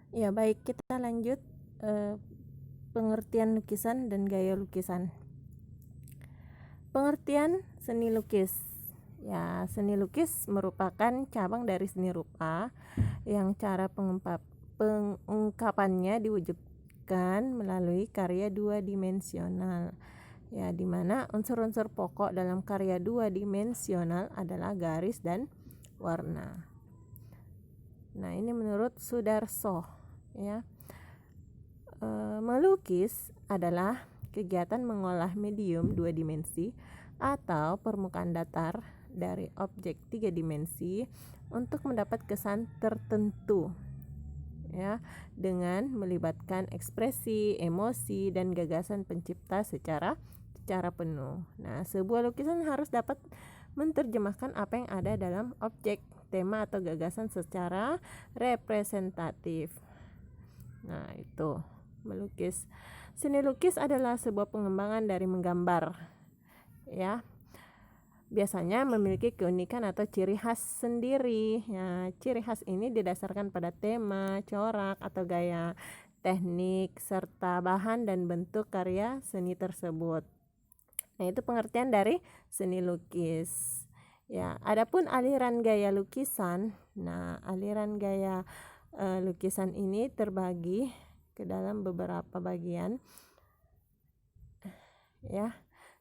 Ya, baik, kita lanjut pengertian lukisan dan gaya lukisan. Pengertian seni lukis. Ya, seni lukis merupakan cabang dari seni rupa yang cara pengungkapannya diwujudkan melalui karya dua dimensional. Ya, di mana unsur-unsur pokok dalam karya dua dimensional adalah garis dan warna. Nah, ini menurut Sudarso, ya. Melukis adalah kegiatan mengolah medium dua dimensi atau permukaan datar dari objek tiga dimensi untuk mendapat kesan tertentu, ya, dengan melibatkan ekspresi, emosi, dan gagasan pencipta secara penuh. Nah, sebuah lukisan harus dapat menerjemahkan apa yang ada dalam objek, tema, atau gagasan secara representatif. Nah, itu melukis. Seni lukis adalah sebuah pengembangan dari menggambar, ya. Biasanya memiliki keunikan atau ciri khas sendiri. Ya, ciri khas ini didasarkan pada tema, corak, atau gaya teknik serta bahan dan bentuk karya seni tersebut. Nah, itu pengertian dari seni lukis. Ya, adapun aliran gaya lukisan. Nah, aliran gaya lukisan ini terbagi ke dalam beberapa bagian, ya.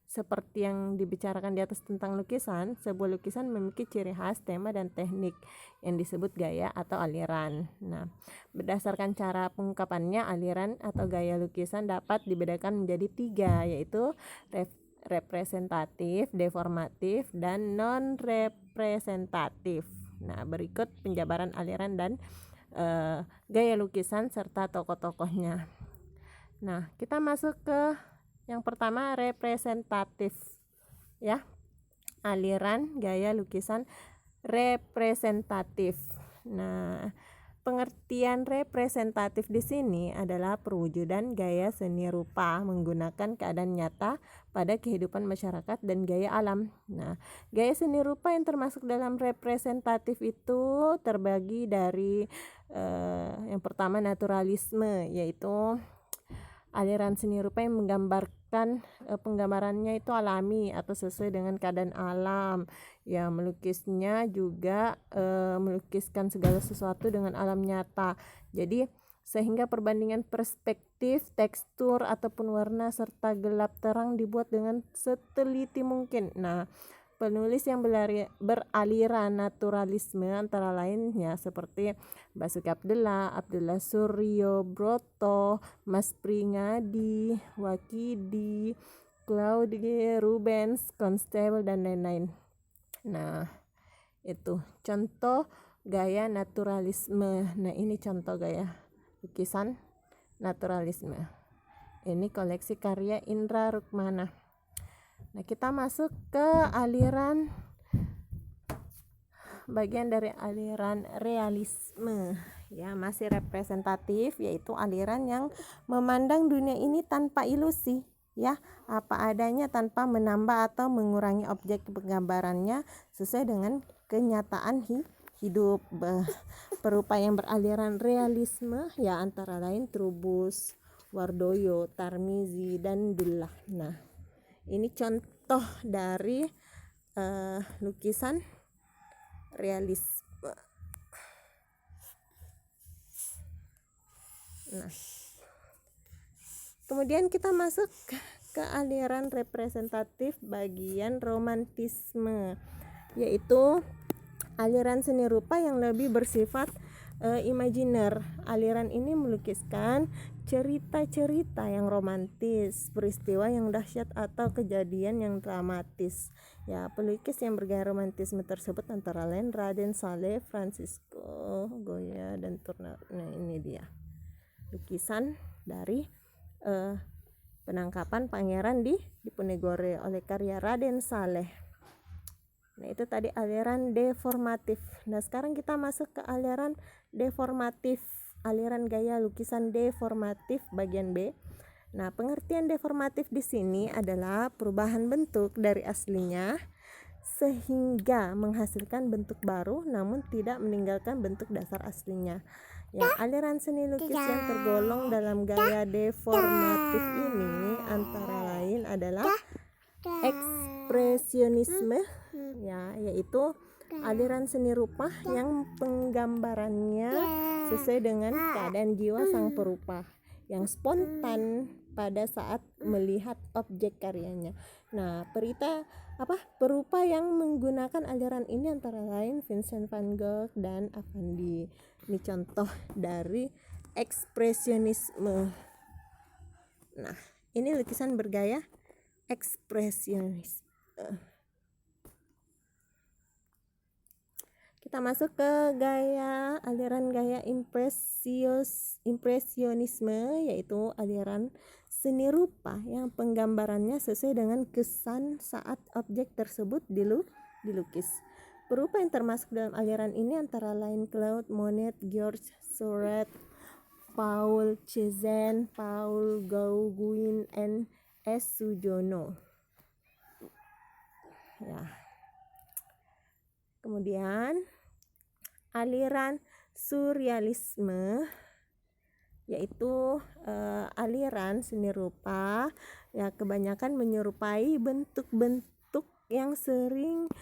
Seperti yang dibicarakan di atas tentang lukisan, sebuah lukisan memiliki ciri khas, tema, dan teknik yang disebut gaya atau aliran. Nah, berdasarkan cara pengungkapannya, aliran atau gaya lukisan dapat dibedakan menjadi 3, yaitu representatif, deformatif, dan non-representatif. Nah, berikut penjabaran aliran dan gaya lukisan serta tokoh-tokohnya. Nah, kita masuk ke yang pertama, representatif, ya. Aliran gaya lukisan representatif. Nah, pengertian representatif di sini adalah perwujudan gaya seni rupa menggunakan keadaan nyata pada kehidupan masyarakat dan gaya alam. Nah, gaya seni rupa yang termasuk dalam representatif itu terbagi dari yang pertama, naturalisme, yaitu aliran seni rupa yang menggambarkan penggambarannya itu alami atau sesuai dengan keadaan alam. Ya, melukisnya juga melukiskan segala sesuatu dengan alam nyata. Jadi sehingga perbandingan perspektif, tekstur, ataupun warna serta gelap terang dibuat dengan seteliti mungkin. Nah, penulis yang beraliran naturalisme antara lain, ya, seperti Basuki Abdullah Suryo Broto, Mas Pringadi, Wakidi, Claude Rubens, Constable, dan lain-lain. Nah, itu contoh gaya naturalisme. Nah, ini contoh gaya lukisan naturalisme. Ini koleksi karya Indra Rukmana. Nah, kita masuk ke aliran bagian dari aliran realisme, ya, masih representatif, yaitu aliran yang memandang dunia ini tanpa ilusi, ya, apa adanya tanpa menambah atau mengurangi objek penggambarannya sesuai dengan kenyataan hidup. Perupa yang beraliran realisme, ya, antara lain Trubus, Wardoyo, Tarmizi, dan Dullah. Nah, ini contoh dari lukisan realisme. Nah, kemudian kita masuk ke aliran representatif bagian romantisme, yaitu aliran seni rupa yang lebih bersifat imajiner. Aliran ini melukiskan cerita-cerita yang romantis, peristiwa yang dahsyat, atau kejadian yang dramatis. Ya, pelukis yang bergaya romantisme tersebut antara lain Raden Saleh, Francisco Goya, dan Turner. Nah, ini dia lukisan dari penangkapan pangeran di Diponegoro oleh karya Raden Saleh. Nah, itu tadi aliran deformatif. Nah, sekarang kita masuk ke aliran deformatif, aliran gaya lukisan deformatif bagian B. Nah, pengertian deformatif di sini adalah perubahan bentuk dari aslinya sehingga menghasilkan bentuk baru namun tidak meninggalkan bentuk dasar aslinya. Ya, aliran seni lukis yang tergolong dalam gaya deformatif ini antara lain adalah ekspresionisme, ya, yaitu aliran seni rupa yang penggambarannya sesuai dengan keadaan jiwa sang perupa yang spontan pada saat melihat objek karyanya. Nah, perupa yang menggunakan aliran ini antara lain Vincent van Gogh dan Affandi. Ini contoh dari ekspresionisme. Nah, ini lukisan bergaya ekspresionis. Kita masuk ke aliran gaya impresionisme, yaitu aliran seni rupa yang penggambarannya sesuai dengan kesan saat objek tersebut dilukis. Perupa yang termasuk dalam aliran ini antara lain Claude Monet, Georges Seurat, Paul Cézanne, Paul Gauguin, and S. Sujono. Ya. Kemudian aliran surrealisme, yaitu aliran seni rupa ya kebanyakan menyerupai bentuk-bentuk yang sering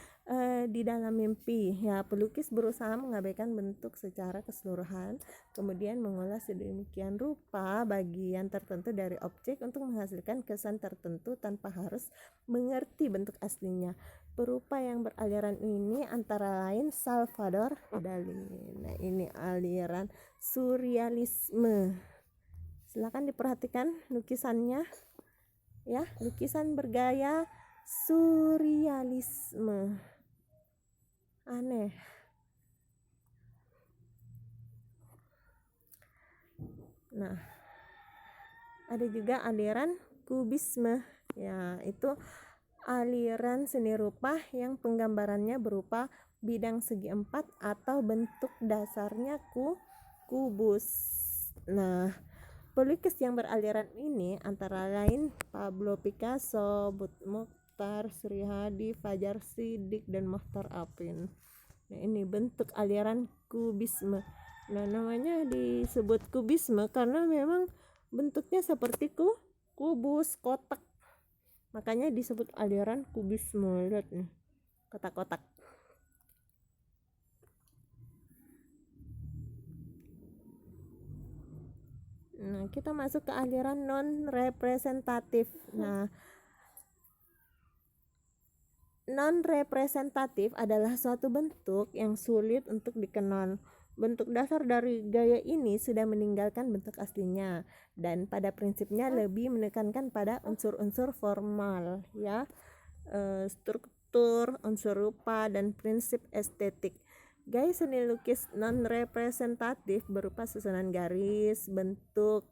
di dalam mimpi. Ya, pelukis berusaha mengabaikan bentuk secara keseluruhan, kemudian mengolah sedemikian rupa bagian tertentu dari objek untuk menghasilkan kesan tertentu tanpa harus mengerti bentuk aslinya. Perupa yang beraliran ini antara lain Salvador Dali. Nah, ini aliran surrealisme. Silakan diperhatikan lukisannya. Ya, lukisan bergaya surrealisme. Aneh. Nah, ada juga aliran kubisme. Ya, itu aliran seni rupa yang penggambarannya berupa bidang segi empat atau bentuk dasarnya kubus. Nah, pelukis yang beraliran ini antara lain Pablo Picasso, Mukhtar Srihadi, Fajar Siddiq, dan Mohtar Apin. Nah, ini bentuk aliran kubisme. Nah, namanya disebut kubisme karena memang bentuknya seperti kubus, kotak. Makanya disebut aliran kubisme. Lihat nih, kotak-kotak. Nah, kita masuk ke aliran non-representatif. Nah, non-representatif adalah suatu bentuk yang sulit untuk dikenal. Bentuk dasar dari gaya ini sudah meninggalkan bentuk aslinya dan pada prinsipnya lebih menekankan pada unsur-unsur formal, ya, struktur, unsur rupa, dan prinsip estetik. Gaya seni lukis non-representatif berupa susunan garis, bentuk,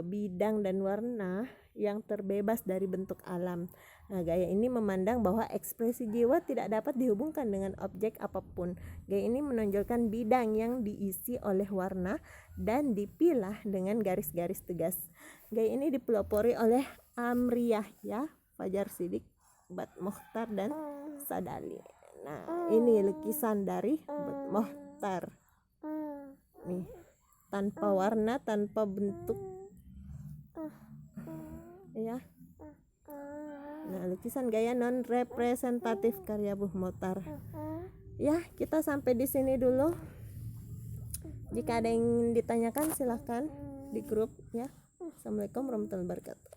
bidang, dan warna yang terbebas dari bentuk alam. Nah, gaya ini memandang bahwa ekspresi jiwa tidak dapat dihubungkan dengan objek apapun. Gaya ini menonjolkan bidang yang diisi oleh warna dan dipilah dengan garis-garis tegas. Gaya ini dipelopori oleh Amriyah, ya, Fajar Siddiq, Bat Mohtar, dan Sadali. Nah, ini lukisan dari Bat Mohtar. Nih, tanpa warna, tanpa bentuk, ya. Nah, lukisan gaya non representatif karya Buh Mohtar. Ya, kita sampai di sini dulu. Jika ada yang ditanyakan silahkan di grup, ya. Assalamualaikum warahmatullahi wabarakatuh.